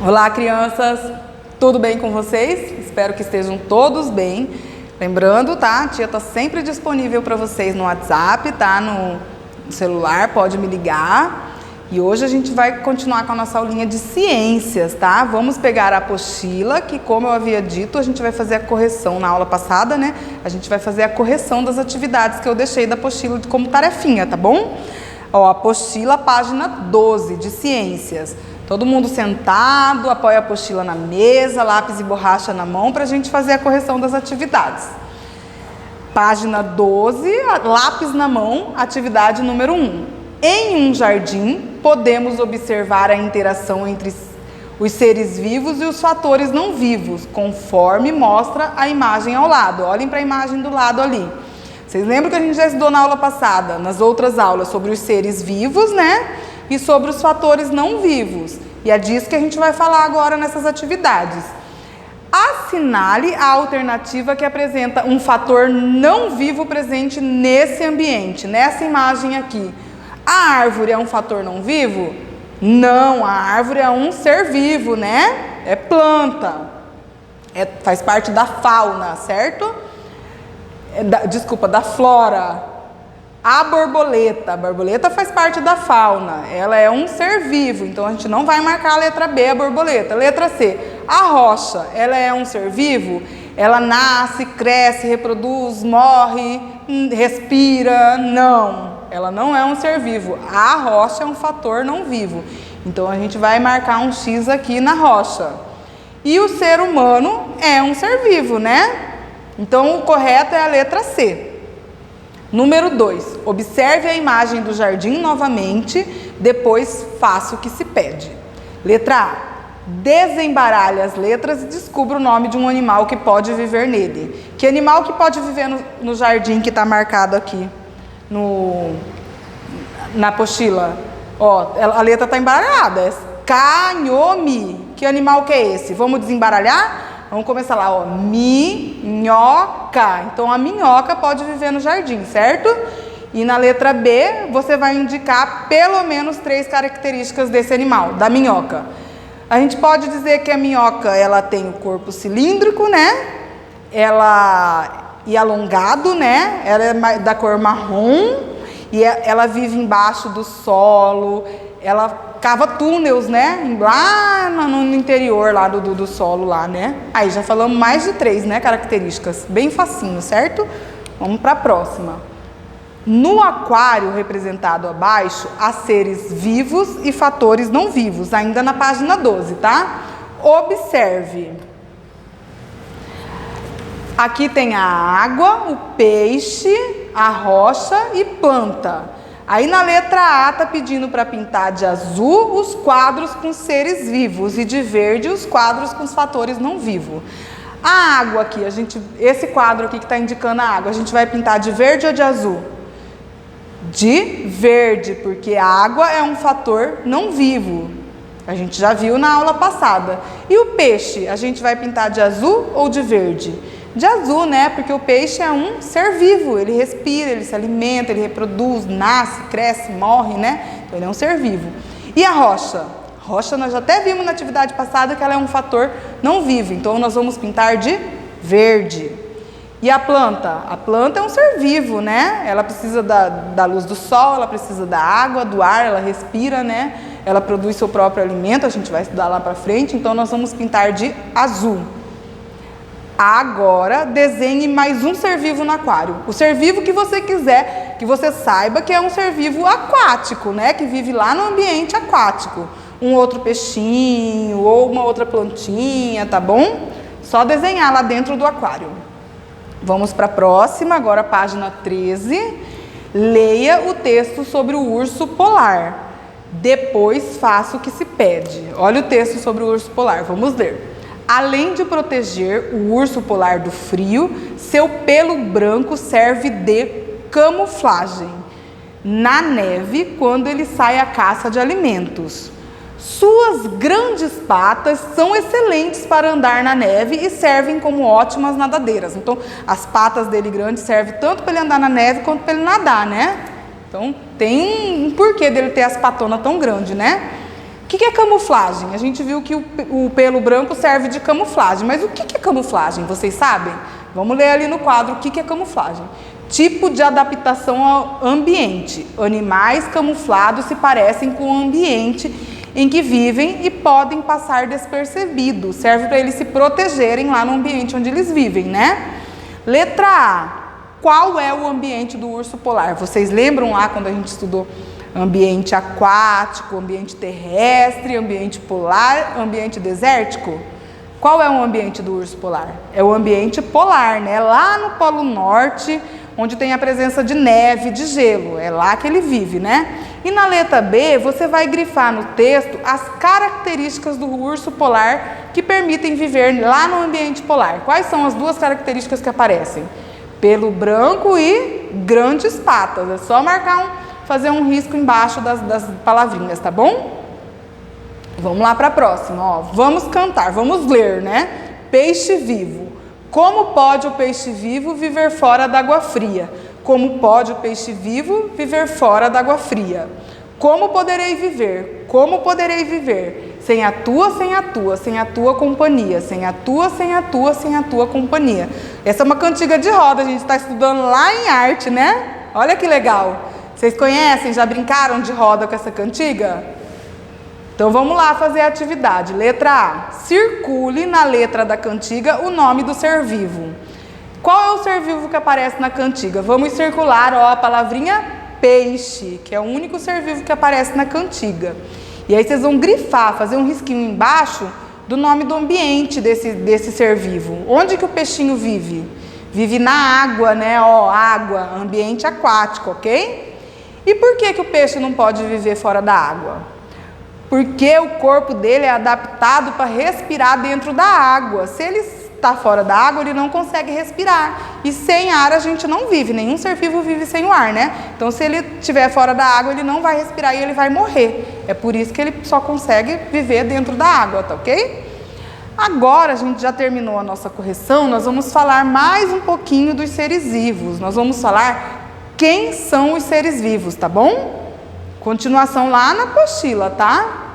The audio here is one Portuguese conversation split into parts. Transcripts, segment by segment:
Olá, crianças! Tudo bem com vocês? Espero que estejam todos bem. Lembrando, tá? A tia está sempre disponível para vocês no WhatsApp, tá? No celular, pode me ligar. E hoje a gente vai continuar com a nossa aulinha de ciências, tá? Vamos pegar a apostila, que como eu havia dito, a gente vai fazer a correção na aula passada, né? A gente vai fazer a correção das atividades que eu deixei da apostila como tarefinha, tá bom? Ó, apostila, página 12 de ciências. Todo mundo sentado, apoia a apostila na mesa, lápis e borracha na mão para a gente fazer a correção das atividades. Página 12, lápis na mão, atividade número 1. Em um jardim, podemos observar a interação entre os seres vivos e os fatores não vivos, conforme mostra a imagem ao lado. Olhem para a imagem do lado ali. Vocês lembram que a gente já estudou na aula passada, nas outras aulas, sobre os seres vivos, né? E sobre os fatores não vivos. E é disso que a gente vai falar agora nessas atividades. Assinale a alternativa que apresenta um fator não vivo presente nesse ambiente, nessa imagem aqui. A árvore é um fator não vivo? Não, a árvore é um ser vivo, né? É planta. Faz parte da fauna, certo? Da flora. A borboleta faz parte da fauna, ela é um ser vivo, então a gente não vai marcar a letra B, a borboleta. Letra C, a rocha, ela é um ser vivo? Ela nasce, cresce, reproduz, morre, respira? Não, ela não é um ser vivo. A rocha é um fator não vivo, então a gente vai marcar um X aqui na rocha. E o ser humano é um ser vivo, né? Então o correto é a letra C. Número 2, observe a imagem do jardim novamente, depois faça o que se pede. Letra A, desembaralhe as letras e descubra o nome de um animal que pode viver nele. Que animal que pode viver no jardim que está marcado aqui na apostila? Ó, a letra está embaralhada, é canhome. Que animal que é esse? Vamos desembaralhar? Vamos começar lá, ó, minhoca. Então, a minhoca pode viver no jardim, certo? E na letra B, você vai indicar pelo menos 3 características desse animal, da minhoca. A gente pode dizer que a minhoca, ela tem o corpo cilíndrico, né? E alongado, né? Ela é da cor marrom e ela vive embaixo do solo. Ela cava túneis, né? Lá no interior lá do solo lá, né? Aí já falamos mais de 3, né? Características. Bem facinho, certo? Vamos para a próxima. No aquário representado abaixo, há seres vivos e fatores não vivos. Ainda na página 12, tá? Observe. Aqui tem a água, o peixe, a rocha e planta. Aí na letra A está pedindo para pintar de azul os quadros com seres vivos e de verde os quadros com os fatores não vivos. A água aqui, esse quadro aqui que está indicando a água, a gente vai pintar de verde ou de azul? De verde, porque a água é um fator não vivo. A gente já viu na aula passada. E o peixe, a gente vai pintar de azul ou de verde? De azul, né? Porque o peixe é um ser vivo, ele respira, ele se alimenta, ele reproduz, nasce, cresce, morre, né? Então ele é um ser vivo. E a rocha? Rocha nós já até vimos na atividade passada que ela é um fator não vivo, então nós vamos pintar de verde. E a planta? A planta é um ser vivo, né? Ela precisa da luz do sol, ela precisa da água, do ar, ela respira, né? Ela produz seu próprio alimento, a gente vai estudar lá pra frente, então nós vamos pintar de azul. Agora, desenhe mais um ser vivo no aquário. O ser vivo que você quiser, que você saiba que é um ser vivo aquático, né? Que vive lá no ambiente aquático. Um outro peixinho ou uma outra plantinha, tá bom? Só desenhar lá dentro do aquário. Vamos para a próxima, agora página 13. Leia o texto sobre o urso polar. Depois faça o que se pede. Olha o texto sobre o urso polar, vamos ler. Além de proteger o urso polar do frio, seu pelo branco serve de camuflagem na neve quando ele sai à caça de alimentos. Suas grandes patas são excelentes para andar na neve e servem como ótimas nadadeiras. Então, as patas dele grandes servem tanto para ele andar na neve quanto para ele nadar, né? Então, tem um porquê dele ter as patonas tão grandes, né? que é camuflagem? A gente viu que o pelo branco serve de camuflagem, mas o que é camuflagem? Vocês sabem? Vamos ler ali no quadro o que é camuflagem. Tipo de adaptação ao ambiente. Animais camuflados se parecem com o ambiente em que vivem e podem passar despercebidos. Serve para eles se protegerem lá no ambiente onde eles vivem, né? Letra A. Qual é o ambiente do urso polar? Vocês lembram lá quando a gente estudou ambiente aquático, ambiente terrestre, ambiente polar, ambiente desértico? Qual é o ambiente do urso polar? É o ambiente polar, né? Lá no Polo Norte, onde tem a presença de neve, de gelo. É lá que ele vive, né? E na letra B, você vai grifar no texto as características do urso polar que permitem viver lá no ambiente polar. Quais são as duas características que aparecem? Pelo branco e grandes patas. É só fazer um risco embaixo das palavrinhas, tá bom? Vamos lá para a próxima, ó. Vamos cantar, vamos ler, né? Peixe vivo. Como pode o peixe vivo viver fora d'água fria? Como pode o peixe vivo viver fora d'água fria? Como poderei viver? Como poderei viver? Sem a tua companhia. Sem a tua companhia. Essa é uma cantiga de roda, a gente está estudando lá em arte, né? Olha que legal. Vocês conhecem, já brincaram de roda com essa cantiga? Então vamos lá fazer a atividade. Letra A. Circule na letra da cantiga o nome do ser vivo. Qual é o ser vivo que aparece na cantiga? Vamos circular, ó, a palavrinha peixe, que é o único ser vivo que aparece na cantiga. E aí vocês vão grifar, fazer um risquinho embaixo do nome do ambiente desse ser vivo. Onde que o peixinho vive? Vive na água, né? Ó, água, ambiente aquático, ok? E por que o peixe não pode viver fora da água? Porque o corpo dele é adaptado para respirar dentro da água. Se ele está fora da água, ele não consegue respirar. E sem ar a gente não vive, nenhum ser vivo vive sem o ar, né? Então se ele estiver fora da água, ele não vai respirar e ele vai morrer. É por isso que ele só consegue viver dentro da água, tá ok? Agora a gente já terminou a nossa correção, nós vamos falar mais um pouquinho dos seres vivos. Nós vamos falar quem são os seres vivos, tá bom? Continuação lá na apostila, tá?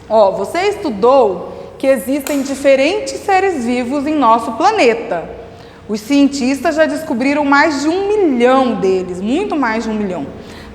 Ó, você estudou que existem diferentes seres vivos em nosso planeta. Os cientistas já descobriram mais de 1 milhão deles, muito mais de 1 milhão.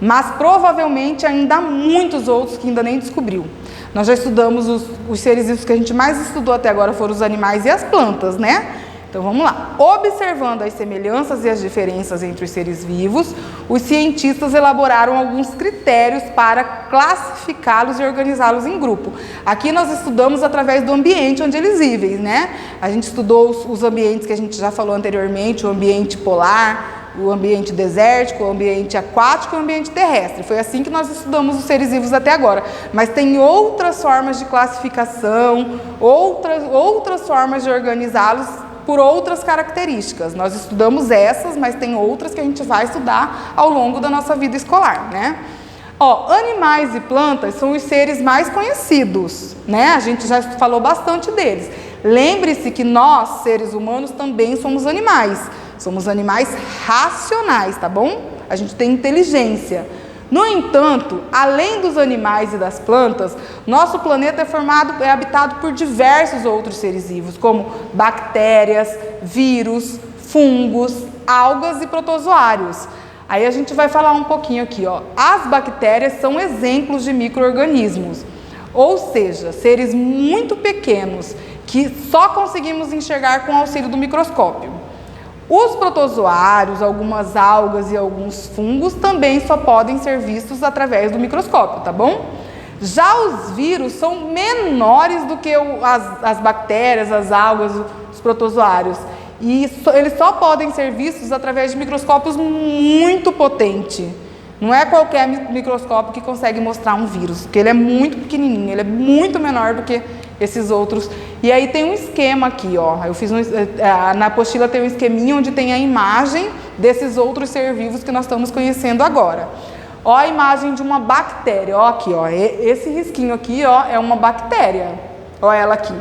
Mas provavelmente ainda há muitos outros que ainda nem descobriu. Nós já estudamos os seres vivos que a gente mais estudou até agora foram os animais e as plantas, né? Então vamos lá. Observando as semelhanças e as diferenças entre os seres vivos, os cientistas elaboraram alguns critérios para classificá-los e organizá-los em grupo. Aqui nós estudamos através do ambiente onde eles vivem, né? A gente estudou os ambientes que a gente já falou anteriormente, o ambiente polar, o ambiente desértico, o ambiente aquático e o ambiente terrestre. Foi assim que nós estudamos os seres vivos até agora. Mas tem outras formas de classificação, outras formas de organizá-los por outras características. Nós estudamos essas, mas tem outras que a gente vai estudar ao longo da nossa vida escolar, né? Ó, animais e plantas são os seres mais conhecidos, né? A gente já falou bastante deles. Lembre-se que nós, seres humanos, também somos animais. Somos animais racionais, tá bom? A gente tem inteligência. No entanto, além dos animais e das plantas, nosso planeta é habitado por diversos outros seres vivos, como bactérias, vírus, fungos, algas e protozoários. Aí a gente vai falar um pouquinho aqui, ó. As bactérias são exemplos de micro-organismos, ou seja, seres muito pequenos que só conseguimos enxergar com o auxílio do microscópio. Os protozoários, algumas algas e alguns fungos também só podem ser vistos através do microscópio, tá bom? Já os vírus são menores do que as bactérias, as algas, os protozoários. E eles só podem ser vistos através de microscópios muito potentes. Não é qualquer microscópio que consegue mostrar um vírus, porque ele é muito pequenininho, ele é muito menor do que esses outros. E aí tem um esquema aqui, ó. Eu fiz na apostila tem um esqueminha onde tem a imagem desses outros seres vivos que nós estamos conhecendo agora. Ó a imagem de uma bactéria, ó aqui, ó. Esse risquinho aqui, ó, é uma bactéria. Ó ela aqui.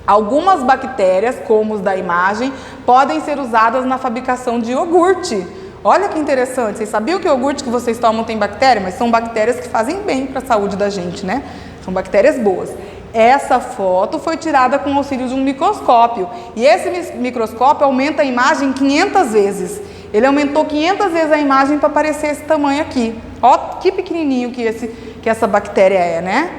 Algumas bactérias, como os da imagem, podem ser usadas na fabricação de iogurte. Olha que interessante, vocês sabiam que o iogurte que vocês tomam tem bactéria? Mas são bactérias que fazem bem para a saúde da gente, né? São bactérias boas. Essa foto foi tirada com o auxílio de um microscópio. E esse microscópio aumenta a imagem 500 vezes. Ele aumentou 500 vezes a imagem para aparecer esse tamanho aqui. Ó que pequenininho que essa bactéria é, né?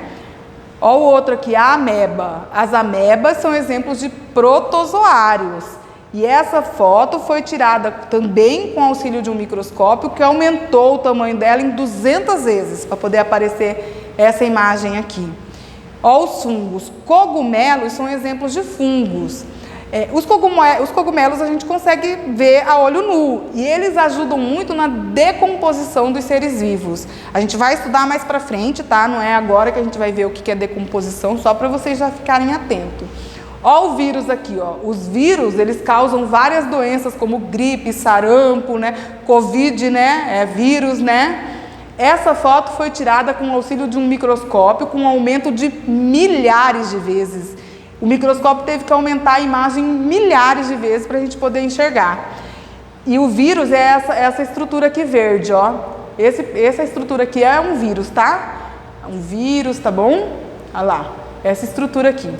Ó o outro aqui, a ameba. As amebas são exemplos de protozoários. E essa foto foi tirada também com o auxílio de um microscópio que aumentou o tamanho dela em 200 vezes para poder aparecer essa imagem aqui. Ó os fungos. Cogumelos são exemplos de fungos. Os cogumelos a gente consegue ver a olho nu e eles ajudam muito na decomposição dos seres vivos. A gente vai estudar mais pra frente, tá? Não é agora que a gente vai ver o que é decomposição, só para vocês já ficarem atentos. Ó o vírus aqui, ó. Os vírus, eles causam várias doenças como gripe, sarampo, né? Covid, né? Vírus, né? Essa foto foi tirada com o auxílio de um microscópio com um aumento de milhares de vezes. O microscópio teve que aumentar a imagem milhares de vezes para a gente poder enxergar. E o vírus é essa estrutura aqui verde, ó. Essa estrutura aqui é um vírus, tá? Um vírus, tá bom? Olha lá, essa estrutura aqui.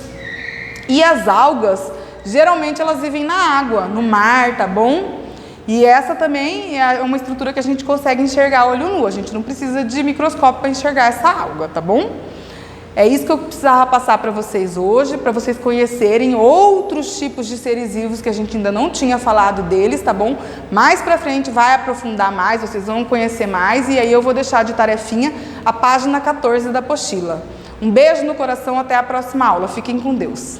E as algas, geralmente elas vivem na água, no mar, tá bom? E essa também é uma estrutura que a gente consegue enxergar a olho nu. A gente não precisa de microscópio para enxergar essa alga, tá bom? É isso que eu precisava passar para vocês hoje, para vocês conhecerem outros tipos de seres vivos que a gente ainda não tinha falado deles, tá bom? Mais para frente vai aprofundar mais, vocês vão conhecer mais e aí eu vou deixar de tarefinha a página 14 da apostila. Um beijo no coração, até a próxima aula. Fiquem com Deus.